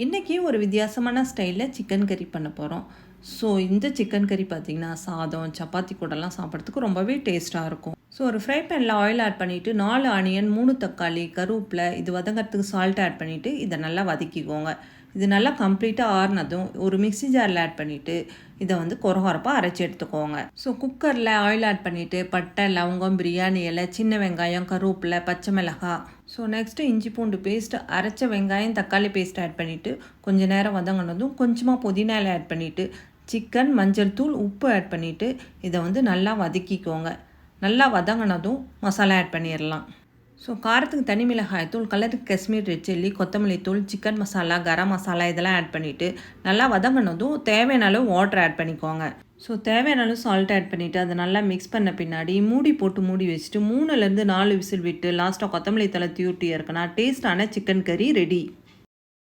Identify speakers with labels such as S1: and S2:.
S1: இன்றைக்கி ஒரு வித்தியாசமான ஸ்டைலில் சிக்கன் கறி பண்ண போகிறோம். ஸோ இந்த சிக்கன் கறி பார்த்திங்கன்னா சாதம் சப்பாத்தி கூடலாம் சாப்பிட்றதுக்கு ரொம்பவே டேஸ்ட்டாக இருக்கும். ஸோ ஒரு ஃப்ரை பேனில் ஆயில் ஆட் பண்ணிவிட்டு 4 ஆனியன் 3 தக்காளி கருவேப்பிலை இது வதங்கிறதுக்கு சால்ட் ஆட் பண்ணிவிட்டு இதை நல்லா வதக்கிக்கோங்க. இது நல்லா கம்ப்ளீட்டாக ஆறுனதும் ஒரு மிக்ஸி ஜாரில் ஆட் பண்ணிவிட்டு இதை கொரகொரப்பாக அரைச்சி எடுத்துக்கோங்க. ஸோ குக்கரில் ஆயில் ஆட் பண்ணிவிட்டு பட்டை லவங்கம் பிரியாணி இலை சின்ன வெங்காயம் கருவேப்பிலை பச்சை மிளகாய் ஸோ நெக்ஸ்ட்டு இஞ்சி பூண்டு பேஸ்ட் அரைச்ச வெங்காயம் தக்காளி பேஸ்ட் ஆட் பண்ணிவிட்டு கொஞ்சம் நேரம் வதங்கினதும் கொஞ்சமாக புதினா இலை ஆட் பண்ணிவிட்டு சிக்கன் மஞ்சள் தூள் உப்பு ஆட் பண்ணிவிட்டு இதை நல்லா வதக்கிக்கோங்க. நல்லா வதங்கினதும் மசாலா ஆட் பண்ணிடலாம். ஸோ காரத்துக்கு தனி மிளகாய் தூள் கலருக்கு காஷ்மீர் ரெட் சில்லி கொத்தமல்லி தூள் சிக்கன் மசாலா கரம் மசாலா இதெல்லாம் ஆட் பண்ணிவிட்டு நல்லா வதங்கினதும் தேவையான அளவு வாட்டர் ஆட் பண்ணிக்கோங்க. ஸோ தேவையான அளவு சால்ட் ஆட் பண்ணிவிட்டு அதை நல்லா மிக்ஸ் பண்ண பின்னாடி மூடி போட்டு மூடி வச்சுட்டு 3லேருந்து 4 விசில் விட்டு லாஸ்ட்டாக கொத்தமல்லி தலை தூட்டி இருக்குன்னா டேஸ்டான சிக்கன் கறி ரெடி.